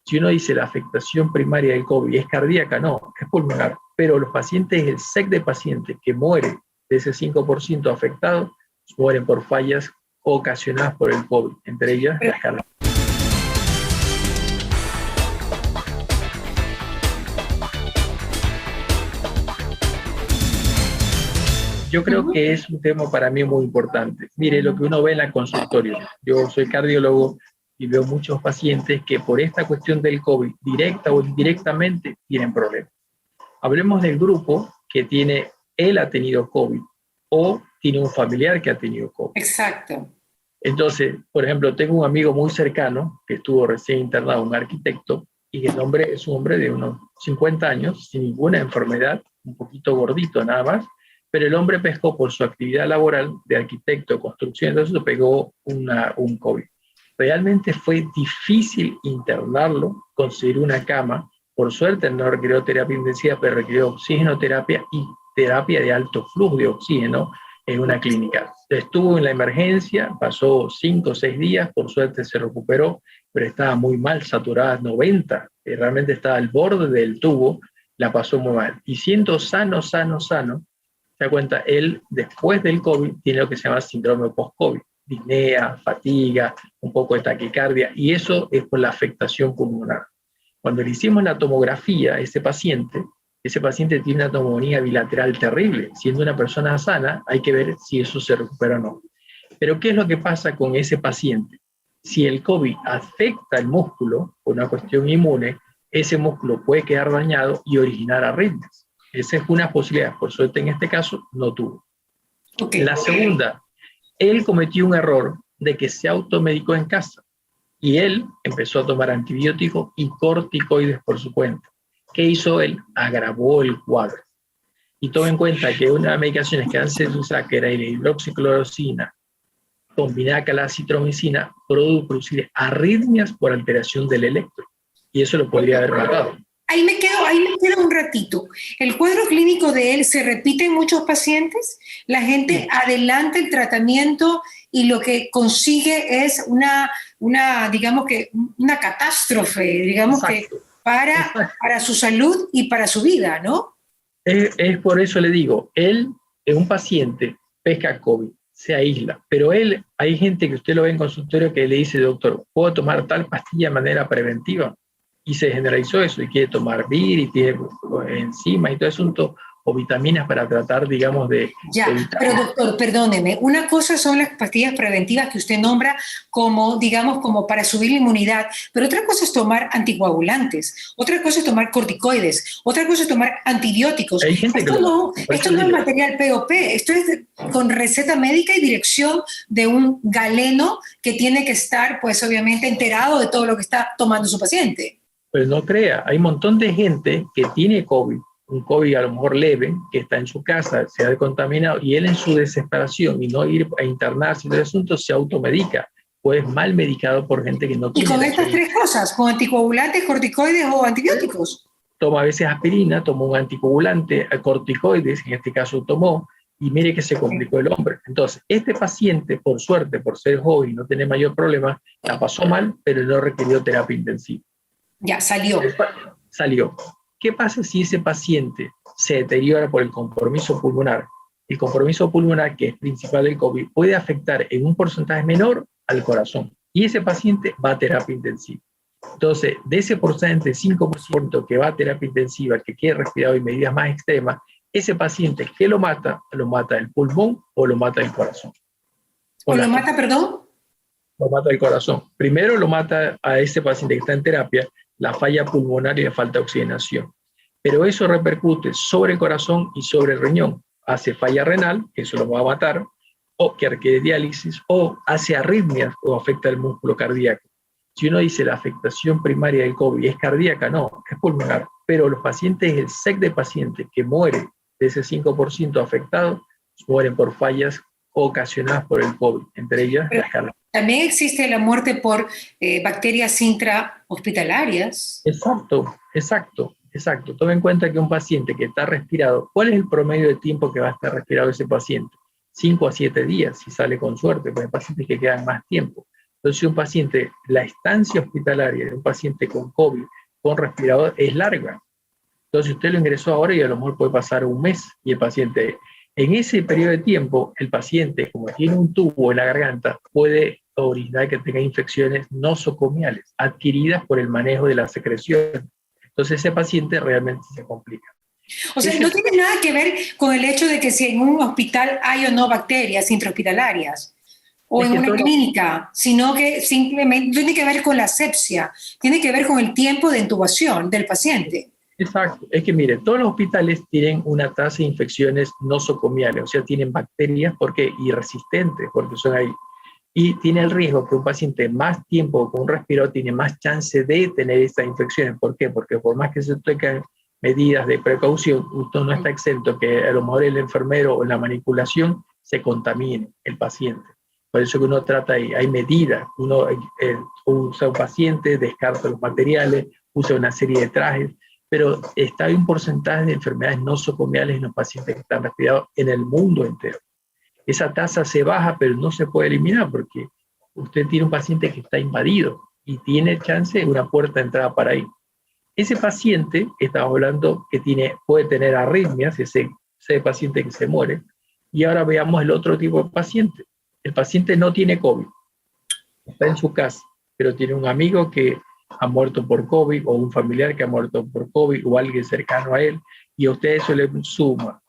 Si uno dice la afectación primaria del COVID es cardíaca, no, es pulmonar. Pero los pacientes, el SEC de pacientes que muere de ese 5% afectado, mueren por fallas ocasionadas por el COVID, entre ellas las cardíacas. Yo creo que es un tema para mí muy importante. Mire, lo que uno ve en la consultorio. Yo soy cardiólogo y veo muchos pacientes que por esta cuestión del COVID, directa o indirectamente, tienen problemas. Hablemos del grupo que él ha tenido COVID o tiene un familiar que ha tenido COVID. Exacto. Entonces, por ejemplo, tengo un amigo muy cercano que estuvo recién internado, un arquitecto, y el hombre es un hombre de unos 50 años, sin ninguna enfermedad, un poquito gordito nada más, pero el hombre pescó por su actividad laboral de arquitecto, construcción, entonces pegó un COVID. Realmente fue difícil internarlo, conseguir una cama. Por suerte no requirió terapia intensiva, pero requirió oxigenoterapia y terapia de alto flujo de oxígeno en una clínica. Estuvo en la emergencia, pasó 5 o 6 días, por suerte se recuperó, pero estaba muy mal, saturada 90, realmente estaba al borde del tubo, la pasó muy mal. Y siendo sano, se da cuenta, él después del COVID tiene lo que se llama síndrome post-COVID, disnea, fatiga, un poco de taquicardia, y eso es por la afectación pulmonar. Cuando le hicimos la tomografía a ese paciente tiene una neumonía bilateral terrible. Siendo una persona sana, hay que ver si eso se recupera o no. Pero ¿qué es lo que pasa con ese paciente? Si el COVID afecta el músculo por una cuestión inmune, ese músculo puede quedar dañado y originar arritmias. Esa es una posibilidad. Por suerte, en este caso, no tuvo. Okay. La segunda, él cometió un error de que se automedicó en casa. Y él empezó a tomar antibióticos y corticoides por su cuenta. ¿Qué hizo él? Agravó el cuadro. Y tome en cuenta que una de las medicaciones que antes se usaba, que era la hidroxicloroquina, combinada con la acitromicina, produce arritmias por alteración del electro. Y eso lo podría haber matado. Ahí me quedo un ratito. ¿El cuadro clínico de él se repite en muchos pacientes? La gente adelanta el tratamiento y lo que consigue es digamos que una catástrofe, digamos. Exacto. Que para su salud y para su vida, ¿no? Es por eso le digo, él es un paciente, pesca COVID, se aísla, pero hay gente que usted lo ve en consultorio que le dice, doctor, ¿puedo tomar tal pastilla de manera preventiva? Y se generalizó eso, y quiere tomar vir, y tiene enzimas y todo asunto, o vitaminas para tratar, digamos, de... Ya, pero doctor, perdóneme, una cosa son las pastillas preventivas que usted nombra como, digamos, como para subir la inmunidad, pero otra cosa es tomar anticoagulantes, otra cosa es tomar corticoides, otra cosa es tomar antibióticos. Esto no es material POP, esto es con receta médica y dirección de un galeno que tiene que estar, pues, obviamente, enterado de todo lo que está tomando su paciente. Pues no crea, hay un montón de gente que tiene COVID, un COVID a lo mejor leve, que está en su casa, se ha contaminado, y él en su desesperación y no ir a internarse en el asunto se automedica, pues mal medicado por gente que no tiene. ¿Y con estas tres cosas? ¿Con anticoagulantes, corticoides o antibióticos? Toma a veces aspirina, toma un anticoagulante, corticoides, en este caso tomó, y mire que se complicó el hombre. Entonces, este paciente, por suerte, por ser joven y no tener mayor problema, la pasó mal, pero no requirió terapia intensiva. Ya, salió. Salió. ¿Qué pasa si ese paciente se deteriora por el compromiso pulmonar? El compromiso pulmonar, que es principal del COVID, puede afectar en un porcentaje menor al corazón. Y ese paciente va a terapia intensiva. Entonces, de ese porcentaje de 5% que va a terapia intensiva, que quede respirado en medidas más extremas, ese paciente, ¿qué lo mata? Lo mata el pulmón o lo mata el corazón. ¿O lo mata, perdón? Lo mata el corazón. Primero lo mata a ese paciente que está en terapia, la falla pulmonar y la falta de oxigenación. Pero eso repercute sobre el corazón y sobre el riñón. Hace falla renal, que eso lo va a matar, o que requiere diálisis, o hace arritmias o afecta el músculo cardíaco. Si uno dice la afectación primaria del COVID es cardíaca, no, es pulmonar. Pero los pacientes, el SEC de pacientes que muere de ese 5% afectado, mueren por fallas ocasionadas por el COVID, entre ellas las cardíacas. También existe la muerte por bacterias intrahospitalarias. Exacto. Toma en cuenta que un paciente que está respirado, ¿cuál es el promedio de tiempo que va a estar respirado ese paciente? 5 a 7 días, si sale con suerte, porque hay pacientes que quedan más tiempo. Entonces, un paciente, la estancia hospitalaria de un paciente con COVID, con respirador, es larga. Entonces, usted lo ingresó ahora y a lo mejor puede pasar un mes y el paciente, en ese periodo de tiempo, el paciente, como tiene un tubo en la garganta, puede originar que tenga infecciones nosocomiales adquiridas por el manejo de la secreción. Entonces, ese paciente realmente se complica. O sea, no tiene nada que ver con el hecho de que si en un hospital hay o no bacterias intrahospitalarias o en una clínica, sino que simplemente tiene que ver con la asepsia, tiene que ver con el tiempo de intubación del paciente. Exacto. Es que mire, todos los hospitales tienen una tasa de infecciones nosocomiales, o sea, tienen bacterias y resistentes, porque son ahí. Y tiene el riesgo que un paciente más tiempo con un respirador tiene más chance de tener estas infecciones. ¿Por qué? Porque por más que se toquen medidas de precaución, usted no está exento que a lo mejor el enfermero o la manipulación se contamine el paciente. Por eso que uno trata, hay medidas, uno usa un paciente, descarta los materiales, usa una serie de trajes, pero hay un porcentaje de enfermedades nosocomiales en los pacientes que están respirados en el mundo entero. Esa tasa se baja, pero no se puede eliminar porque usted tiene un paciente que está invadido y tiene chance de una puerta de entrada para ahí. Ese paciente, estamos hablando que puede tener arritmias, ese paciente que se muere, y ahora veamos el otro tipo de paciente. El paciente no tiene COVID, está en su casa, pero tiene un amigo que ha muerto por COVID, o un familiar que ha muerto por COVID, o alguien cercano a él, y a usted eso le suma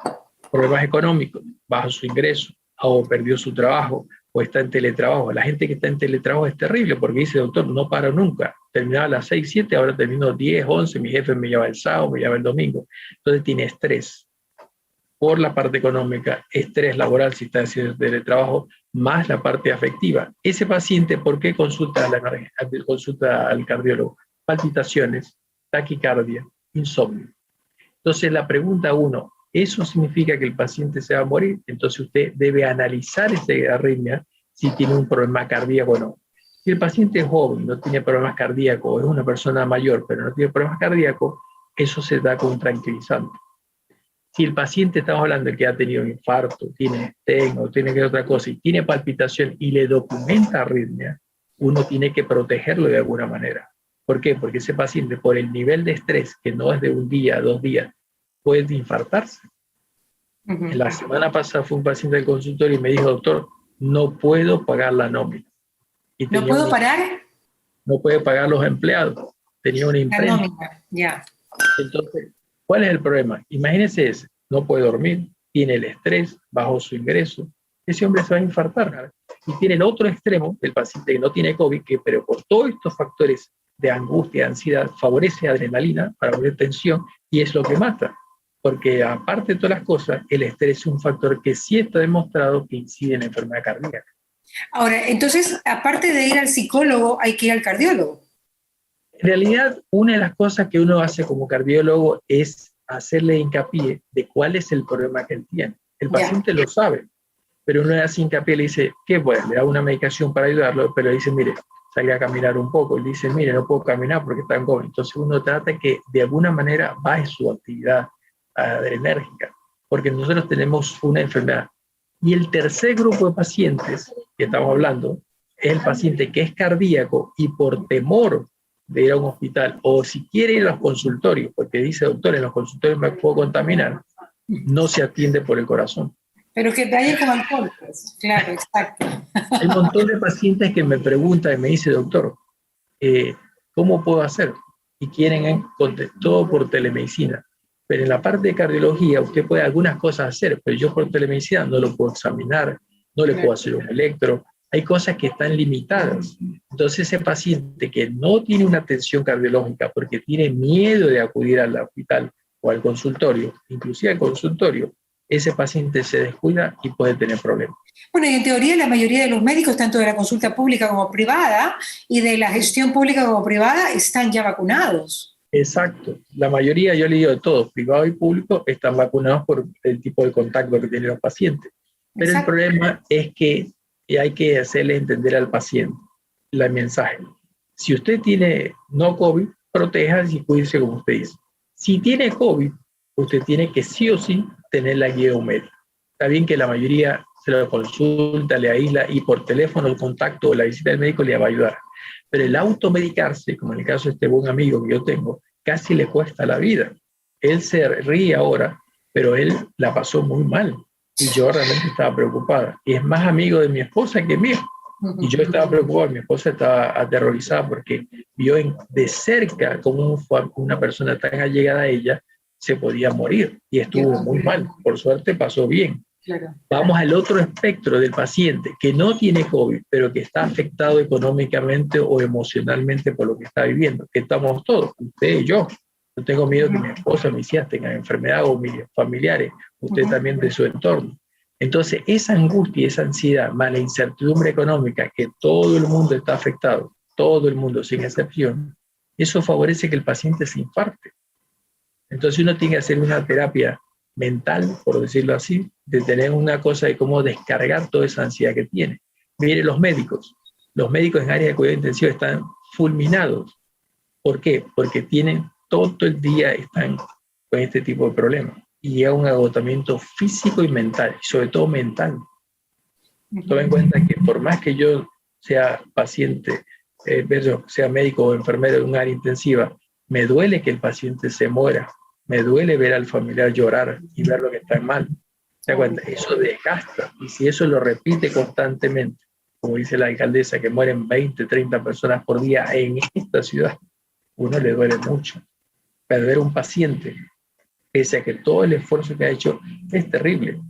problemas económicos, bajo su ingreso, o perdió su trabajo, o está en teletrabajo. La gente que está en teletrabajo es terrible, porque dice, doctor, no paro nunca. Terminaba a las 6, 7, ahora termino 10, 11, mi jefe me lleva el sábado, me lleva el domingo. Entonces tiene estrés por la parte económica, estrés laboral si está haciendo teletrabajo, más la parte afectiva. Ese paciente, ¿por qué consulta al cardiólogo? Palpitaciones, taquicardia, insomnio. Entonces la pregunta 1, ¿eso significa que el paciente se va a morir? Entonces usted debe analizar esa arritmia si tiene un problema cardíaco o no. Si el paciente es joven, no tiene problemas cardíacos, es una persona mayor, pero no tiene problemas cardíacos, eso se da con un tranquilizante. Si el paciente, estamos hablando de que ha tenido un infarto, tiene stent o tiene que otra cosa, y tiene palpitación y le documenta arritmia, uno tiene que protegerlo de alguna manera. ¿Por qué? Porque ese paciente, por el nivel de estrés, que no es de un día, 2 días, puede infartarse. Uh-huh. La semana pasada fue un paciente del consultorio y me dijo, doctor, no puedo pagar la nómina. Y ¿no puedo parar? No puede pagar los empleados. Tenía una imprenta. La nómina, ya. Entonces, ¿cuál es el problema? Imagínese ese, no puede dormir, tiene el estrés, bajo su ingreso. Ese hombre se va a infartar. Y tiene el otro extremo del paciente que no tiene COVID, pero por todos estos factores de angustia, ansiedad, favorece adrenalina para poner tensión y es lo que mata. Porque aparte de todas las cosas, el estrés es un factor que sí está demostrado que incide en la enfermedad cardíaca. Ahora, entonces, aparte de ir al psicólogo, hay que ir al cardiólogo. En realidad, una de las cosas que uno hace como cardiólogo es hacerle hincapié de cuál es el problema que él tiene. El paciente lo sabe, pero uno le hace hincapié y le dice, ¿qué bueno? Le da una medicación para ayudarlo, pero le dice, mire, salga a caminar un poco. Y le dice, mire, no puedo caminar porque está en COVID. Entonces uno trata que de alguna manera baje su actividad adrenérgica, porque nosotros tenemos una enfermedad. Y el tercer grupo de pacientes que estamos hablando es el paciente que es cardíaco y por temor de ir a un hospital, o si quiere ir a los consultorios, porque dice, doctor, en los consultorios me puedo contaminar, no se atiende por el corazón. Pero que vayan con alcohol, pues. Claro, exacto. Hay un montón de pacientes que me preguntan y me dicen, doctor, ¿cómo puedo hacer? Y quieren todo por telemedicina. Pero en la parte de cardiología usted puede algunas cosas hacer, pero yo por telemedicina no lo puedo examinar, no le puedo hacer un electro. Hay cosas que están limitadas. Entonces ese paciente que no tiene una atención cardiológica porque tiene miedo de acudir al hospital o al consultorio, inclusive al consultorio, ese paciente se descuida y puede tener problemas. Bueno, y en teoría la mayoría de los médicos, tanto de la consulta pública como privada, y de la gestión pública como privada, están ya vacunados. Exacto. La mayoría, yo le digo de todos, privado y público, están vacunados por el tipo de contacto que tienen los pacientes. Pero exacto. El problema es que hay que hacerle entender al paciente el mensaje. Si usted tiene no COVID, protéjase y cuídese como usted dice. Si tiene COVID, usted tiene que sí o sí tener la guía de un médico. Está bien que la mayoría se lo consulta, le aísla y por teléfono el contacto o la visita del médico le va a ayudar. Pero el automedicarse, como en el caso de este buen amigo que yo tengo, casi le cuesta la vida. Él se ríe ahora, pero él la pasó muy mal y yo realmente estaba preocupada. Y es más amigo de mi esposa que mío. Y yo estaba preocupado, mi esposa estaba aterrorizada porque vio de cerca cómo una persona tan allegada a ella se podía morir y estuvo muy mal. Por suerte pasó bien. Claro. Vamos al otro espectro del paciente que no tiene COVID, pero que está afectado económicamente o emocionalmente por lo que está viviendo, que estamos todos, usted y yo. Yo tengo miedo que mi esposa, mis hijas tengan enfermedad o mis familiares, usted también de su entorno. Entonces, esa angustia y esa ansiedad, más la incertidumbre económica, que todo el mundo está afectado, todo el mundo sin excepción, eso favorece que el paciente se infarte. Entonces uno tiene que hacer una terapia mental, por decirlo así, de tener una cosa de cómo descargar toda esa ansiedad que tiene. Mire, los médicos en área de cuidado intensivo están fulminados. ¿Por qué? Porque tienen todo el día, están con este tipo de problemas. Y llega un agotamiento físico y mental, y sobre todo mental. Toma en cuenta que por más que yo sea paciente, sea médico o enfermero de un área intensiva, me duele que el paciente se muera, me duele ver al familiar llorar y ver lo que está mal. ¿Se da cuenta? Eso desgasta, y si eso lo repite constantemente, como dice la alcaldesa, que mueren 20, 30 personas por día en esta ciudad, uno le duele mucho. Perder un paciente, pese a que todo el esfuerzo que ha hecho, es terrible.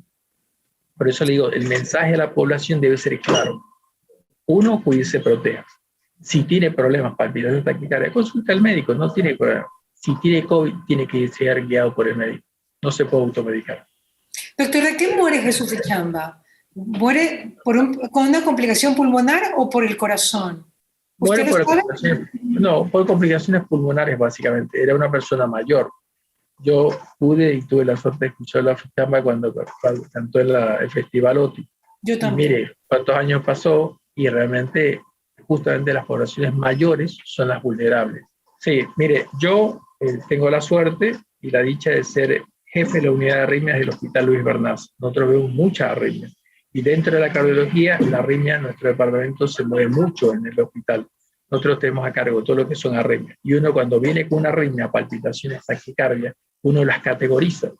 Por eso le digo, el mensaje a la población debe ser claro. Uno, cuídese, proteja. Si tiene problemas, palpitación, taquicardia, consulta al médico, no tiene problema. Si tiene COVID, tiene que ser guiado por el médico. No se puede automedicar. Doctor, ¿de qué muere Jesús Echamba? ¿Muere con una complicación pulmonar o por el corazón? Muere por por complicaciones pulmonares, básicamente. Era una persona mayor. Yo pude y tuve la suerte de escuchar la Echamba cuando cantó en el Festival OTI. Yo también. Y mire, cuántos años pasó y realmente, justamente las poblaciones mayores son las vulnerables. Sí, mire, yo tengo la suerte y la dicha de ser jefe de la unidad de arritmias del Hospital Luis Bernaza. Nosotros vemos muchas arritmias. Y dentro de la cardiología, la arritmia, nuestro departamento se mueve mucho en el hospital. Nosotros tenemos a cargo todo lo que son arritmias. Y uno cuando viene con una arritmia, palpitaciones, taquicardia, uno las categoriza.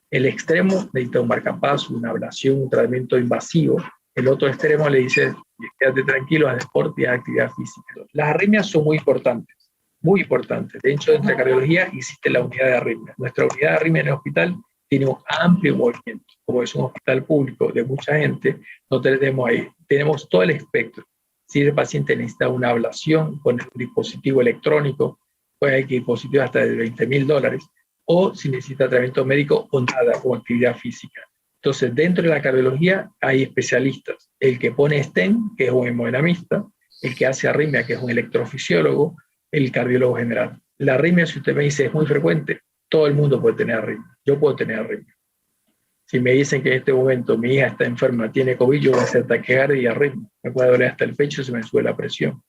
El extremo necesita un marcapaso, una ablación, un tratamiento invasivo. El otro extremo le dice, quédate tranquilo, haz deporte y haz actividad física. Las arritmias son muy importantes, muy importantes. De hecho, dentro de cardiología existe la unidad de arritmias. Nuestra unidad de arritmias en el hospital tiene un amplio movimiento. Como es un hospital público de mucha gente, no tenemos ahí. Tenemos todo el espectro. Si el paciente necesita una ablación con un dispositivo electrónico, pues hay dispositivos hasta de $20,000, o si necesita tratamiento médico o nada, o actividad física. Entonces, dentro de la cardiología hay especialistas. El que pone stent, que es un hemodinamista, el que hace arritmia, que es un electrofisiólogo, el cardiólogo general. La arritmia, si usted me dice, es muy frecuente, todo el mundo puede tener arritmia. Yo puedo tener arritmia. Si me dicen que en este momento mi hija está enferma, tiene COVID, yo voy a hacer taquicardia y arritmia. Me puede doler hasta el pecho, se me sube la presión.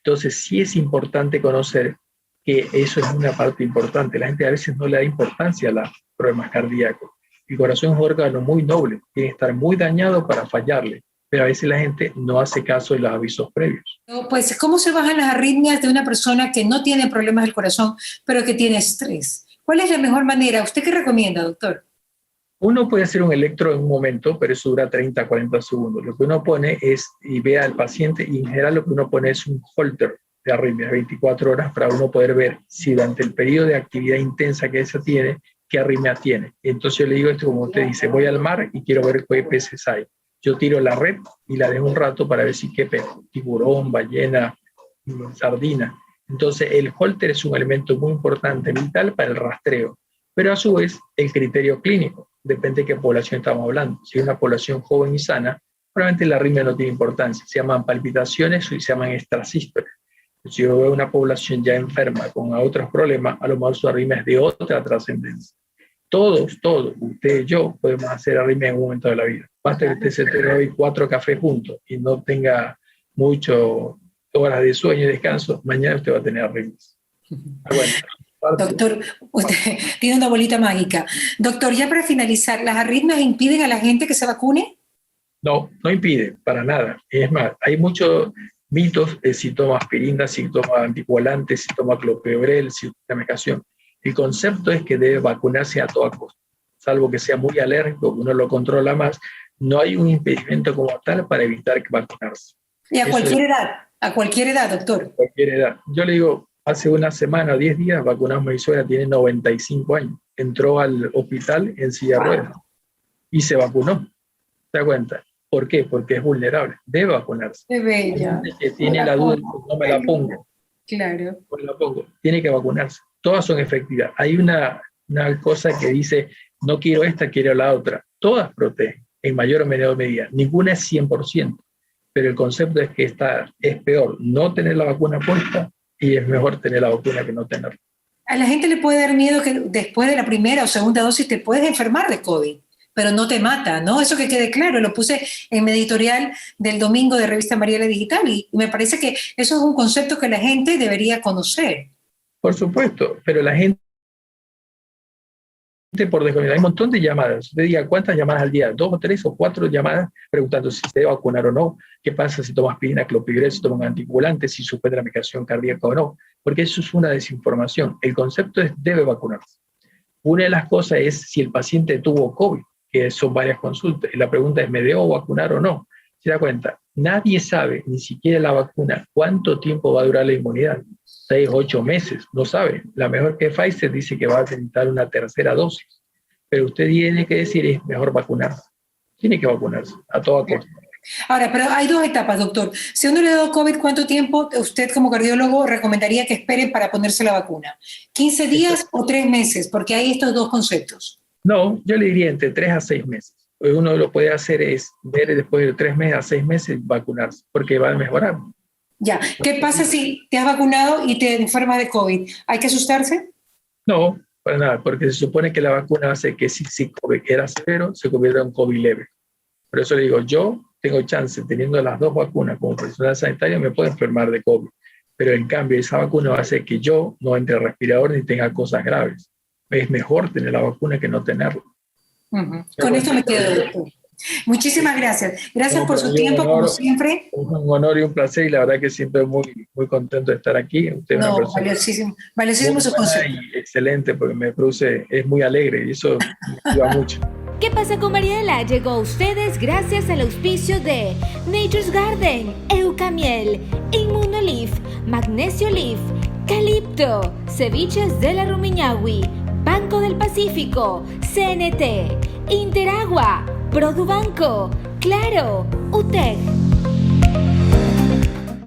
Entonces, sí es importante conocer que eso es una parte importante. La gente a veces no le da importancia a los problemas cardíacos. El corazón es un órgano muy noble, tiene que estar muy dañado para fallarle, pero a veces la gente no hace caso de los avisos previos. Pues, ¿cómo se bajan las arritmias de una persona que no tiene problemas del corazón, pero que tiene estrés? ¿Cuál es la mejor manera? ¿Usted qué recomienda, doctor? Uno puede hacer un electro en un momento, pero eso dura 30, 40 segundos. Lo que uno pone es, y ve al paciente, y en general lo que uno pone es un holter de arritmias, 24 horas, para uno poder ver si durante el periodo de actividad intensa que esa tiene, qué arritmia tiene. Entonces yo le digo esto como usted dice, voy al mar y quiero ver qué peces hay. Yo tiro la red y la dejo un rato para ver si qué pez, tiburón, ballena, sardina. Entonces el holter es un elemento muy importante, vital para el rastreo, pero a su vez el criterio clínico. Depende de qué población estamos hablando. Si es una población joven y sana, probablemente la arritmia no tiene importancia. Se llaman palpitaciones y se llaman extrasístoles. Si yo veo una población ya enferma con otros problemas, a lo mejor su arritmia es de otra trascendencia. Todos, usted y yo, podemos hacer arritmia en un momento de la vida. Basta que usted se tome hoy 4 cafés juntos y no tenga muchas horas de sueño y descanso, mañana usted va a tener arritmias. Aguanta. Doctor, usted tiene una bolita mágica. Doctor, ya para finalizar, ¿las arritmias impiden a la gente que se vacune? No, no impide, para nada. Es más, hay muchos mitos de si toma aspirina, si toma anticoagulantes, si toma clopidogrel, si toma medicación. El concepto es que debe vacunarse a toda costa, salvo que sea muy alérgico, que uno lo controla más. No hay un impedimento como tal para evitar vacunarse. Y a cualquier edad, doctor. A cualquier edad. Yo le digo, hace una semana o 10 días vacunamos a mi suegra, tiene 95 años. Entró al hospital en silla de ruedas y se vacunó. ¿Se da cuenta? ¿Por qué? Porque es vulnerable. Debe vacunarse. Qué bella. Que tiene la duda, no me la pongo. Claro. No me la pongo. Tiene que vacunarse. Todas son efectivas. Hay una cosa que dice, no quiero esta, quiero la otra. Todas protegen, en mayor o menor medida. Ninguna es 100%. Pero el concepto es que es peor no tener la vacuna puesta y es mejor tener la vacuna que no tenerla. A la gente le puede dar miedo que después de la primera o segunda dosis te puedes enfermar de COVID, pero no te mata, ¿no? Eso que quede claro, lo puse en mi editorial del domingo de Revista Mariela Digital y me parece que eso es un concepto que la gente debería conocer. Por supuesto, pero la gente por desconocimiento, hay un montón de llamadas. Usted diga, ¿cuántas llamadas al día? 2 o 3 o 4 llamadas preguntando si se debe vacunar o no, qué pasa si toma aspirina, clopidogrel, si toma un anticoagulante, si suspende la medicación cardíaca o no, porque eso es una desinformación. El concepto es debe vacunarse. Una de las cosas es si el paciente tuvo COVID, que son varias consultas, y la pregunta es, ¿me debo vacunar o no? Se da cuenta, nadie sabe, ni siquiera la vacuna, cuánto tiempo va a durar la inmunidad. 6, 8 meses, no sabe. La mejor que Pfizer dice que va a necesitar una tercera dosis. Pero usted tiene que decir, es mejor vacunarse. Tiene que vacunarse, a toda costa. Ahora, pero hay dos etapas, doctor. Si uno le ha dado COVID, ¿cuánto tiempo usted como cardiólogo recomendaría que espere para ponerse la vacuna? ¿15 días o 3 meses? Porque hay estos dos conceptos. No, yo le diría entre 3 a 6 meses. Uno lo puede hacer es ver después de 3 meses a 6 meses vacunarse, porque va a mejorar. Ya, ¿qué pasa si te has vacunado y te enfermas de COVID? ¿Hay que asustarse? No, para nada, porque se supone que la vacuna hace que si COVID era severo, se convierta en un COVID leve. Por eso le digo, yo tengo chance, teniendo las dos vacunas como personal sanitario, me puedo enfermar de COVID. Pero en cambio, esa vacuna va a hacer que yo no entre al respirador ni tenga cosas graves. Es mejor tener la vacuna que no tenerla. Con esto me quedo, doctor. Muchísimas gracias. Gracias por su tiempo, como siempre. Un honor y un placer, y la verdad que siempre muy, muy contento de estar aquí. Usted es una persona valiosísimo su consejo. Excelente, porque me produce, es muy alegre y eso me ayuda mucho. ¿Qué pasa con Mariela? Llegó a ustedes gracias al auspicio de Nature's Garden, Eucamiel, Inmunolif, Magnesio Leaf, Calipto, Ceviches de la Rumiñahui, Banco del Pacífico, CNT, Interagua, Produbanco, Claro, UTEC.